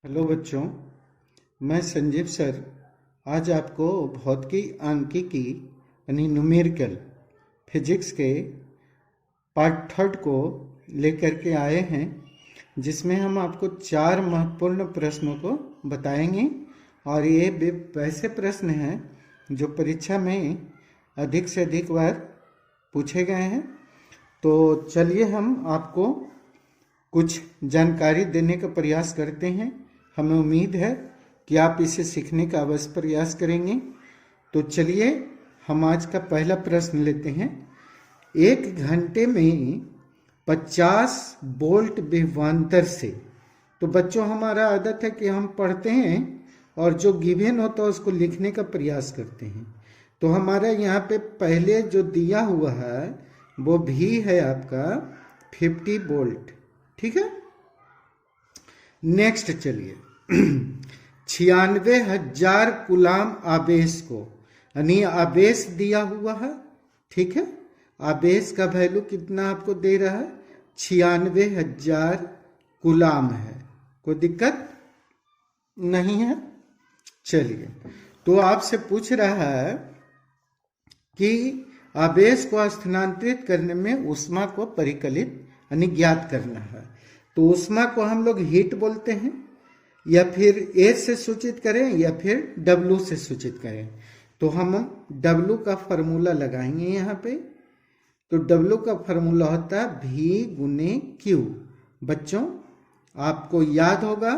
Hello बच्चों, मैं Sanjeev sir आज आपको भौतिकी आंकिकी यानी न्यूमेरिकल फिजिक्स के पार्ट थर्ड को लेकर के आए हैं, जिसमें हम आपको 4 महत्वपूर्ण प्रश्नों को बताएंगे। और ये वैसे प्रश्न हैं जो परीक्षा में अधिक से अधिक बार पूछे गए हैं। तो चलिए हम आपको कुछ जानकारी देने का प्रयास करते हैं। हमें उम्मीद है कि आप इसे सीखने का अवश्य प्रयास करेंगे। तो चलिए हम आज का पहला प्रश्न लेते हैं। 1 घंटे में 50 वोल्ट विभवांतर से, तो बच्चों हमारा आदत है कि हम पढ़ते हैं और जो गिवन होता है उसको लिखने का प्रयास करते हैं। तो हमारा यहाँ पे पहले जो दिया हुआ है वो भी है आपका 50 वोल्ट। ठीक है, नेक्स्ट चलिए 96,000 कूलाम आवेश को, यानी आवेश दिया हुआ है। ठीक है, आवेश का वैल्यू कितना आपको दे रहा है? 96,000 कूलाम है। कोई दिक्कत नहीं है। चलिए, तो आपसे पूछ रहा है कि आवेश को स्थानांतरित करने में ऊष्मा को परिकलित यानी ज्ञात करना है। तो ऊष्मा को हम लोग हीट बोलते हैं, या फिर ए से सूचित करें या फिर डब्लू से सूचित करें। तो हम डब्लू का फॉर्मूला लगाएंगे यहाँ पे। तो डब्लू का फॉर्मूला होता है भी गुने क्यू। बच्चों आपको याद होगा,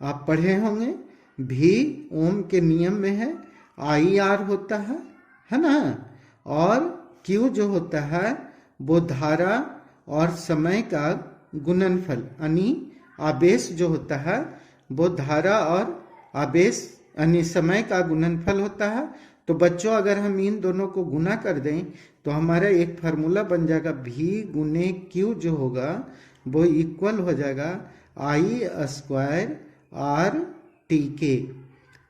आप पढ़े होंगे, भी ओम के नियम में है, आई आर होता है ना। और क्यू जो होता है वो धारा और समय का गुणनफल, यानी आवेश जो होता है वो धारा और आवेश यानी समय का गुणनफल होता है। तो बच्चों अगर हम इन दोनों को गुना कर दें तो हमारा एक फार्मूला बन जाएगा, भी गुने क्यू जो होगा वो इक्वल हो जाएगा आई स्क्वायर आर टी के।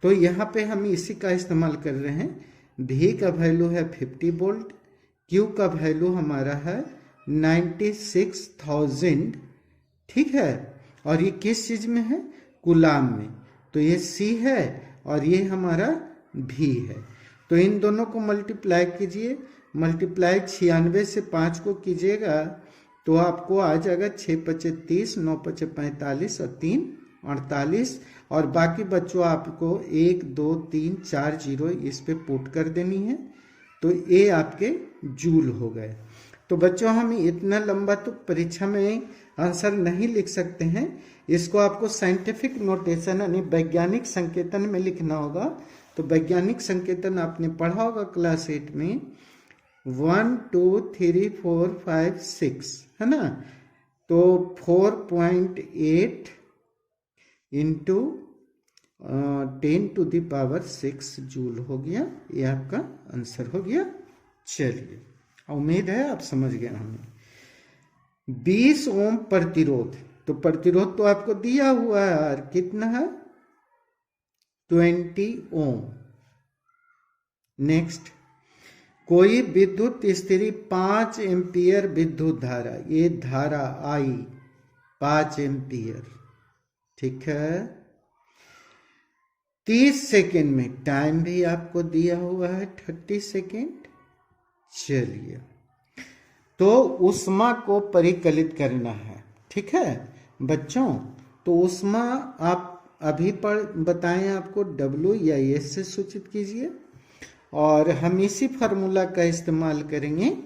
तो यहाँ पे हम इसी का इस्तेमाल कर रहे हैं। भी का वैल्यू है 50 वोल्ट, क्यू का वैल्यू हमारा है 96,000। ठीक है, और ये किस चीज में है? कूलाम में। तो ये सी है और ये हमारा भी है। तो इन दोनों को मल्टीप्लाई कीजिए। मल्टीप्लाई 96 से 5 को कीजिएगा तो आपको आ जाएगा 6 पचे 30, 9 पचे 45 और 3 48। और बाकी बच्चों आपको 1 2 3 4 जीरो इस पे पुट कर देनी है। तो ये आपके जूल हो गए। तो बच्चों हम इतना लंबा तो परीक्षा में आंसर नहीं लिख सकते हैं, इसको आपको साइंटिफिक नोटेशन यानी वैज्ञानिक संकेतन में लिखना होगा। तो वैज्ञानिक संकेतन आपने पढ़ा होगा क्लास 8 में, 1 2 3 4 5 6 है ना। तो 4.8 इंटू 10⁶ जूल हो गया। ये आपका आंसर हो गया। चलिए, उम्मीद है आप समझ गए होंगे। 20 ओम प्रतिरोध, तो प्रतिरोध तो आपको दिया हुआ है यार, कितना है? 20 ओम। नेक्स्ट, कोई विद्युत स्थिति 5 एम्पियर विद्युत धारा, ये धारा आई 5 एम्पियर। ठीक है, 30 सेकेंड में, टाइम भी आपको दिया हुआ है 30 सेकेंड। चलिए, तो ऊष्मा को परिकलित करना है। ठीक है बच्चों, तो ऊष्मा आप अभी बताएं आपको डब्ल्यू या एस से सूचित कीजिए। और हम इसी फार्मूला का इस्तेमाल करेंगे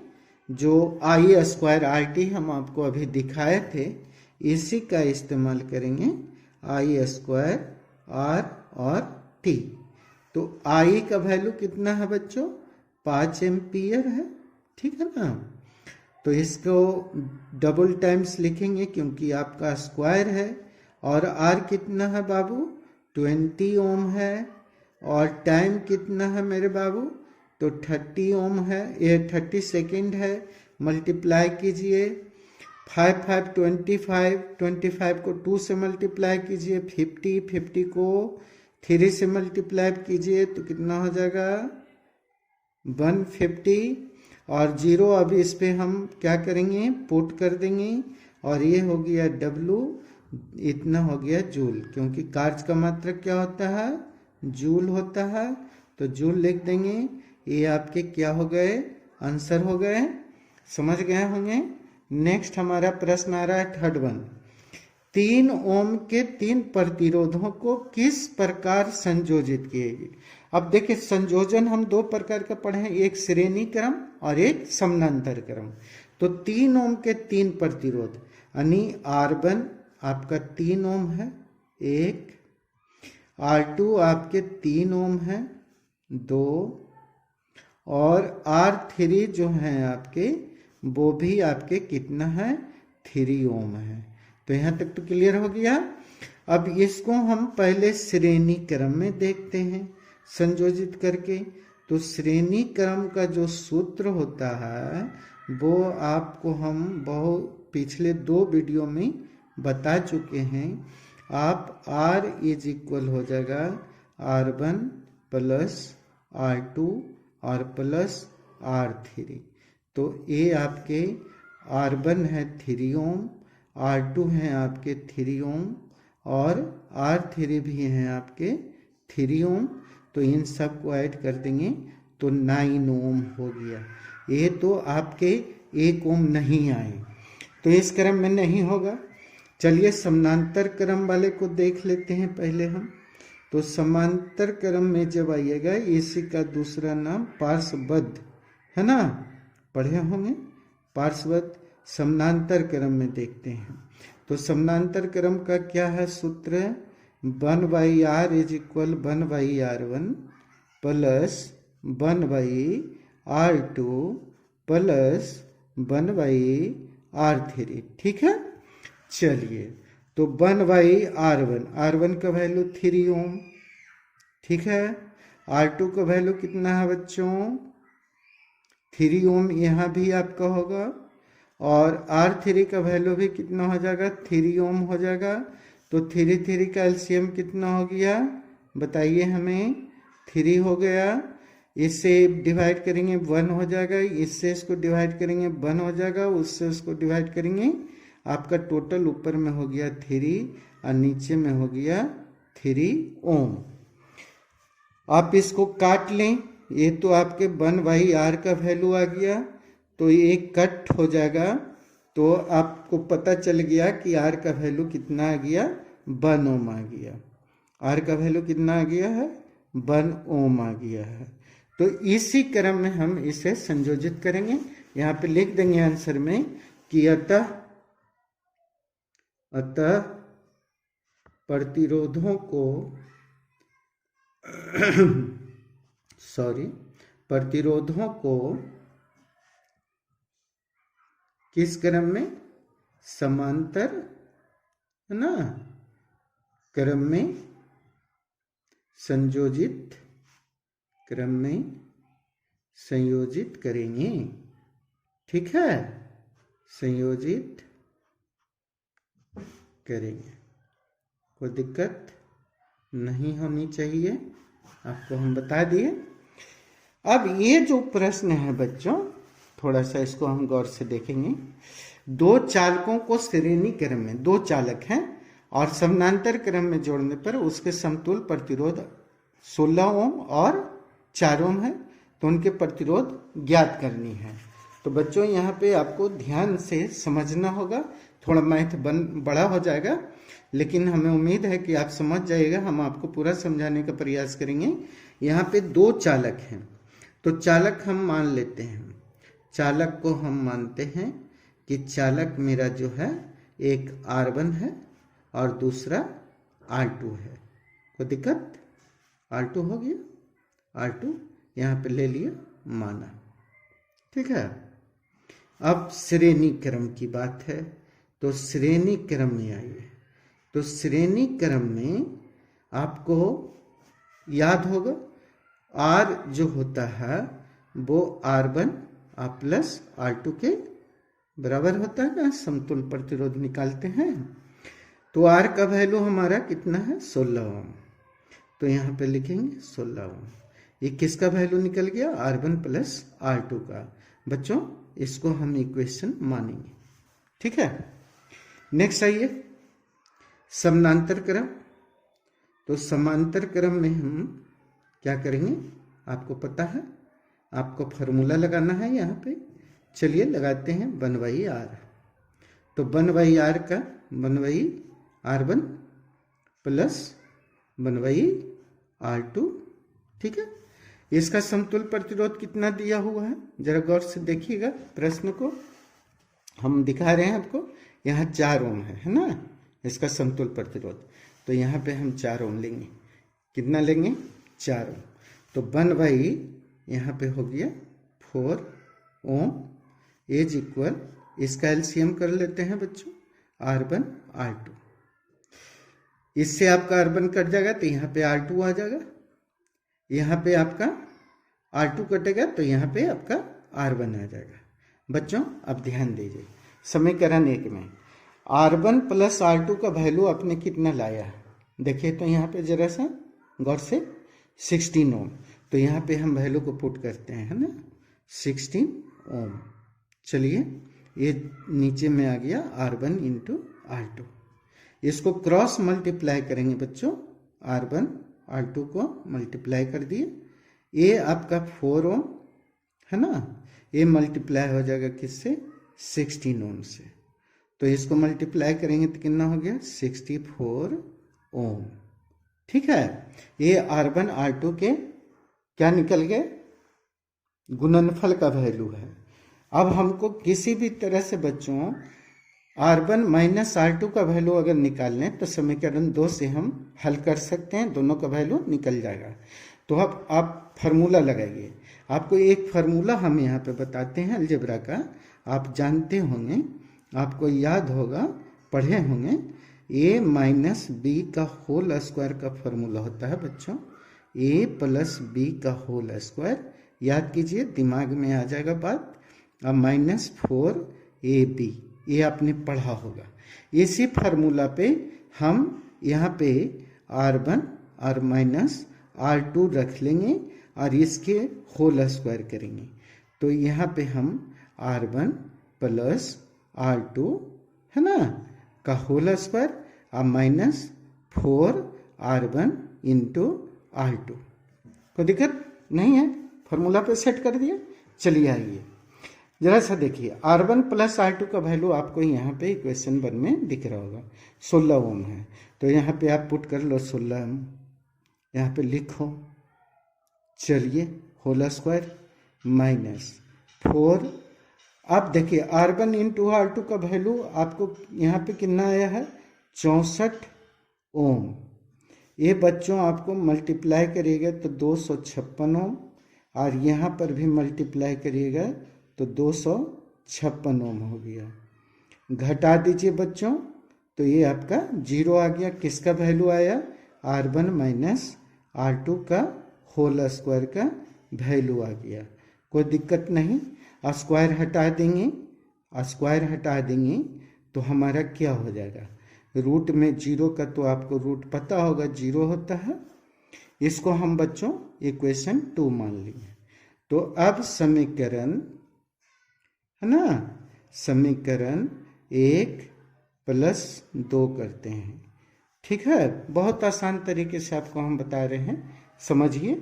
जो आई स्क्वायर आर टी हम आपको अभी दिखाए थे, इसी का इस्तेमाल करेंगे, आई स्क्वायर आर और टी। तो आई का वैल्यू कितना है बच्चों? 5 एम्पियर है। ठीक है ना। तो इसको डबल टाइम्स लिखेंगे क्योंकि आपका स्क्वायर है। और आर कितना है बाबू? 20 ओम है। और टाइम कितना है मेरे बाबू? तो 30 ओम है, ये 30 सेकेंड है। मल्टीप्लाई कीजिए, 5 5 25, 25 को 2 से मल्टीप्लाई कीजिए, 50, 50 को 3 से मल्टीप्लाई कीजिए तो कितना हो जाएगा? 150। और जीरो अब इस पे हम क्या करेंगे? पुट कर देंगे। और ये हो गया डब्लू। इतना हो गया जूल, क्योंकि कार्य का मात्रक क्या होता है, जूल होता है, तो जूल लिख देंगे। ये आपके क्या हो गए, आंसर हो गए, समझ गए होंगे। नेक्स्ट हमारा प्रश्न आ रहा है थर्ड वन, 3 ओम के 3 प्रतिरोधों को किस प्रकार संयोजित किएगी। अब देखिए संयोजन हम 2 प्रकार का पढ़े हैं, एक श्रेणी क्रम और एक समानांतर क्रम। तो 3 ओम के 3 प्रतिरोध यानी R1 आपका 3 ओम है, एक, R2 आपके 3 ओम है, 2, और R3 जो है आपके वो भी आपके कितना है, 3 ओम है। तो यहाँ तक तो क्लियर हो गया। अब इसको हम पहले श्रेणी क्रम में देखते हैं संयोजित करके। तो श्रेणी क्रम का जो सूत्र होता है वो आपको हम बहुत पिछले 2 वीडियो में बता चुके हैं। आप R इज इक्वल हो जाएगा R1 प्लस R2 और प्लस R3। तो ये आपके R1 है 3 ओम, R2 है आपके 3 ओम और R3 भी हैं आपके 3 ओम। तो इन सब को ऐड कर देंगे तो 9 ओम हो गया। ये तो आपके 1 ओम नहीं आए, तो इस क्रम में नहीं होगा। चलिए समानांतर क्रम वाले को देख लेते हैं पहले हम। तो समांतर क्रम में जब आइएगा, इसी का दूसरा नाम पार्श्वबद्ध है ना, पढ़े होंगे पार्श्वबद्ध। समानांतर क्रम में देखते हैं तो समानांतर क्रम का क्या है सूत्र, 1/r is equal 1/r1 plus 1/r2 plus 1/r3। ठीक है, चलिए तो 1/r1, R1 का वैल्यू 3 ओम, ठीक है। R2 का वैल्यू कितना है बच्चों, 3 ओम, यहाँ भी आपका होगा। और R3 का वैल्यू भी कितना हो जाएगा, 3 ओम हो जाएगा। तो 3 का एलसीएम कितना हो गया बताइए हमें, 3 हो गया। इससे डिवाइड करेंगे 1 हो जाएगा, इससे इसको डिवाइड करेंगे 1 हो जाएगा, उससे उसको डिवाइड करेंगे, आपका टोटल ऊपर में हो गया 3 और नीचे में हो गया 3 ओम। आप इसको काट लें, ये तो आपके 1/r का वैल्यू आ गया, तो ये कट हो जाएगा। तो आपको पता चल गया कि R का वैल्यू कितना आ गया, 1 ओम आ गया। R का वैल्यू कितना आ गया है, 1 ओम आ गया है। तो इसी क्रम में हम इसे संयोजित करेंगे। यहाँ पे लिख देंगे आंसर में कि अतः प्रतिरोधों को प्रतिरोधों को किस क्रम में, समांतर है ना क्रम में, संयोजित क्रम में संयोजित करेंगे। ठीक है, संयोजित करेंगे, कोई दिक्कत नहीं होनी चाहिए, आपको हम बता दिए। अब ये जो प्रश्न है बच्चों, थोड़ा सा इसको हम गौर से देखेंगे। 2 चालकों को श्रेणी क्रम में, 2 चालक हैं और समानांतर क्रम में जोड़ने पर उसके समतुल्य प्रतिरोध 16 ओम और 4 ओम है, तो उनके प्रतिरोध ज्ञात करनी है। तो बच्चों यहाँ पे आपको ध्यान से समझना होगा, थोड़ा मैथ बड़ा हो जाएगा, लेकिन हमें उम्मीद है कि आप समझ जाइएगा। हम आपको पूरा समझाने का प्रयास करेंगे। यहाँ पे 2 चालक हैं, तो चालक हम मान लेते हैं, चालक को हम मानते हैं कि चालक मेरा जो है एक R1 है और दूसरा R2 है। कोई दिक्कत, R2 हो गया, R2 यहाँ पे ले लिया, माना। ठीक है, अब श्रेणी क्रम की बात है, तो श्रेणी क्रम में आइए। तो श्रेणी क्रम में आपको याद होगा R जो होता है वो R1 प्लस R2 के बराबर होता है ना, समतुल्य प्रतिरोध निकालते हैं। तो R का वैल्यू हमारा कितना है, 16 ओम, तो यहाँ पे लिखेंगे 16 ओम। ये किसका वैल्यू निकल गया, R1 प्लस R2 का। बच्चों इसको हम इक्वेशन मानेंगे। ठीक है, नेक्स्ट आइए, समानांतर क्रम। तो समांतर क्रम में हम क्या करेंगे, आपको पता है, आपको फॉर्मूला लगाना है यहाँ पे। चलिए लगाते हैं 1/r। तो 1/r का 1/r1 प्लस 1/r2, ठीक है। इसका समतुल्य प्रतिरोध कितना दिया हुआ है, जरा गौर से देखिएगा प्रश्न को। हम दिखा रहे हैं आपको, यहाँ 4 ओम है ना इसका समतुल्य प्रतिरोध। तो यहाँ पे हम 4 ओम लेंगे। कितना लेंगे, 4 ओम। तो 1/, यहाँ पे हो गया 4 ओम इज इक्वल, इसका एलसीएम कर लेते हैं बच्चों, R1 R2। इससे आपका R1 कट जाएगा तो यहाँ पे R2 आ जाएगा। यहाँ पे आपका R2 कटेगा तो यहाँ पे आपका R1 आ जाएगा। बच्चों अब ध्यान दीजिए, समीकरण 1 में R1 प्लस R2 का वैल्यू आपने कितना लाया है, देखिए तो यहाँ पे जरा सा गौर से 16 ओम। तो यहाँ पे हम वैल्यू को पुट करते हैं, है ना, 16 ओम। चलिए ये नीचे में आ गया R1 इंटू R2। इसको क्रॉस मल्टीप्लाई करेंगे बच्चों, R1 R2 को मल्टीप्लाई कर दिए। ये आपका 4 ओम है ना, ये मल्टीप्लाई हो जाएगा किससे, 16 ओम से। तो इसको मल्टीप्लाई करेंगे तो कितना हो गया, 64 ओम, ठीक है। ये R1 R2 के क्या निकल गए, गुणनफल का वैल्यू है। अब हमको किसी भी तरह से बच्चों R1 माइनस R2 का वैल्यू अगर निकाल लें तो समीकरण 2 से हम हल कर सकते हैं, दोनों का वैल्यू निकल जाएगा। तो अब आप फार्मूला लगाइए। आपको एक फार्मूला हम यहाँ पे बताते हैं अलजेब्रा का, आप जानते होंगे, आपको याद होगा, पढ़े होंगे। a माइनस बी का होल स्क्वायर का फार्मूला होता है बच्चों, a प्लस बी का होल स्क्वायर। याद कीजिए, दिमाग में आ जाएगा बात। अब माइनस 4ab, ये आपने पढ़ा होगा। इसी फार्मूला पे हम यहाँ पे R1 और माइनस R2 रख लेंगे और इसके होल स्क्वायर करेंगे। तो यहाँ पे हम R1 प्लस R2 है ना का होल स्क्वायर और माइनस 4R1 इंटू R2। कोई दिक्कत नहीं है, फार्मूला पे सेट कर दिया। चलिए आइए जरा सा देखिए, R1 प्लस R2 का वैल्यू आपको यहाँ पे इक्वेशन 1 में दिख रहा होगा, 16 ओम है। तो यहाँ पे आप पुट कर लो 16 ओम, यहाँ पे लिखो। चलिए होल स्क्वायर माइनस 4। आप देखिए R1 इंटू R2 का वैल्यू आपको यहाँ पे कितना आया है, 64 ओम। ये बच्चों आपको मल्टीप्लाई करिएगा तो 256 ओम, और यहाँ पर भी मल्टीप्लाई करिएगा तो 256 ओम हो गया। घटा दीजिए बच्चों तो ये आपका 0 आ गया। किसका वैल्यू आया, R1 माइनस R2 का होल स्क्वायर का वैल्यू आ गया। कोई दिक्कत नहीं। स्क्वायर हटा देंगे, स्क्वायर हटा देंगे तो हमारा क्या हो जाएगा, रूट में 0 का तो आपको रूट पता होगा, 0 होता है। इसको हम बच्चों इक्वेशन 2 मान लेंगे। तो अब समीकरण है ना, समीकरण 1 प्लस 2 करते हैं, ठीक है। बहुत आसान तरीके से आपको हम बता रहे हैं, समझिए।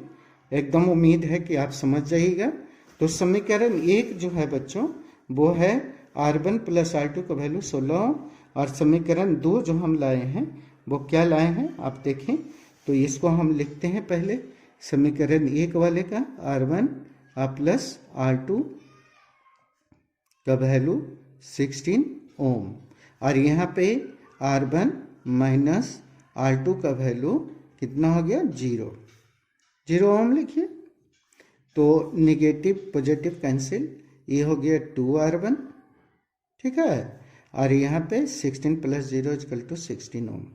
एकदम उम्मीद है कि आप समझ जाइएगा। तो समीकरण 1 जो है बच्चों वो है R1 प्लस R2 का वैल्यू 16, और समीकरण 2 जो हम लाए हैं वो क्या लाए हैं आप देखें। तो इसको हम लिखते हैं पहले, समीकरण 1 वाले का R1 प्लस R2 का वैल्यू 16 ओम, और यहाँ पे R1 माइनस R2 का वैल्यू कितना हो गया, 0 ओम लिखिए। तो निगेटिव पॉजिटिव कैंसिल, ये हो गया 2R1, ठीक है। और यहाँ पे 16 प्लस 0 इक्वल टू 16 ओम।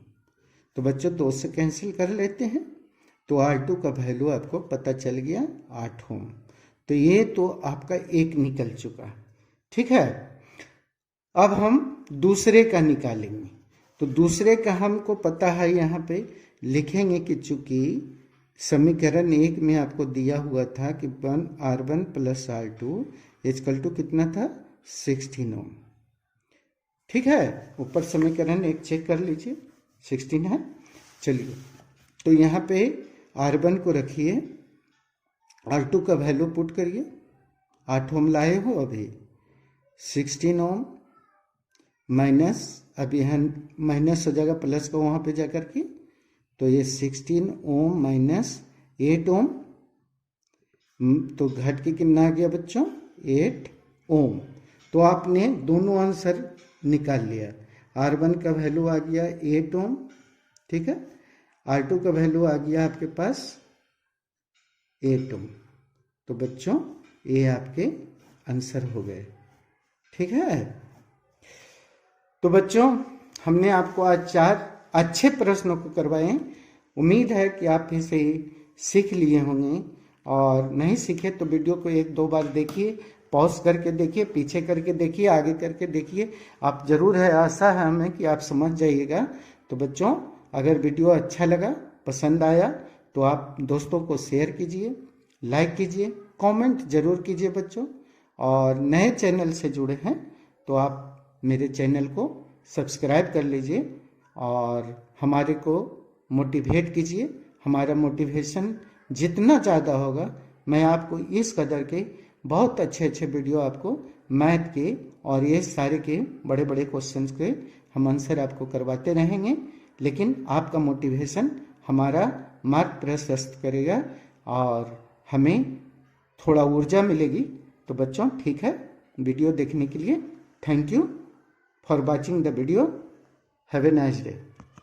तो बच्चों 2 से कैंसिल कर लेते हैं तो R2 का वैल्यू आपको पता चल गया 8 ओम। तो ये तो आपका एक निकल चुका, ठीक है। अब हम दूसरे का निकालेंगे। तो दूसरे का हमको पता है, यहाँ पे लिखेंगे कि चूंकि समीकरण 1 में आपको दिया हुआ था कि R1 plus R2 equal to कितना था, 16 ओम, ठीक है। ऊपर समीकरण 1 चेक कर लीजिए, 16 है। चलिए, तो यहाँ पे R1 को रखिए, R2 का वैल्यू पुट करिए। 8 ओम लाए हो अभी, 16 ओम माइनस, अब यहाँ माइनस हो जाएगा प्लस का वहाँ पे जा कर के, तो ये 16 ओम माइनस 8 ओम, तो घट के कितना आ गया बच्चों, 8 ओम। तो आपने दोनों आंसर निकाल लिया। R1 का वैल्यू आ गया 8 ओम, ठीक है, R2 का वैल्यू आ गया आपके पास 8 ओम। तो बच्चों ये आपके आंसर हो गए, ठीक है। तो बच्चों हमने आपको आज 4 अच्छे प्रश्नों को करवाए। उम्मीद है कि आप इसे सीख लिए होंगे, और नहीं सीखे तो वीडियो को 1-2 बार देखिए, पॉज करके देखिए, पीछे करके देखिए, आगे करके देखिए। आप जरूर है, आशा है हमें कि आप समझ जाइएगा। तो बच्चों अगर वीडियो अच्छा लगा, पसंद आया, तो आप दोस्तों को शेयर कीजिए, लाइक कीजिए, कमेंट जरूर कीजिए बच्चों। और नए चैनल से जुड़े हैं तो आप मेरे चैनल को सब्सक्राइब कर लीजिए और हमारे को मोटिवेट कीजिए। हमारा मोटिवेशन जितना ज़्यादा होगा, मैं आपको इस कदर के बहुत अच्छे अच्छे वीडियो आपको मैथ के और ये सारे के बड़े बड़े क्वेश्चंस के हम आंसर आपको करवाते रहेंगे। लेकिन आपका मोटिवेशन हमारा मार्ग प्रशस्त करेगा और हमें थोड़ा ऊर्जा मिलेगी। तो बच्चों ठीक है, वीडियो देखने के लिए thank you for watching the video. Have a nice day.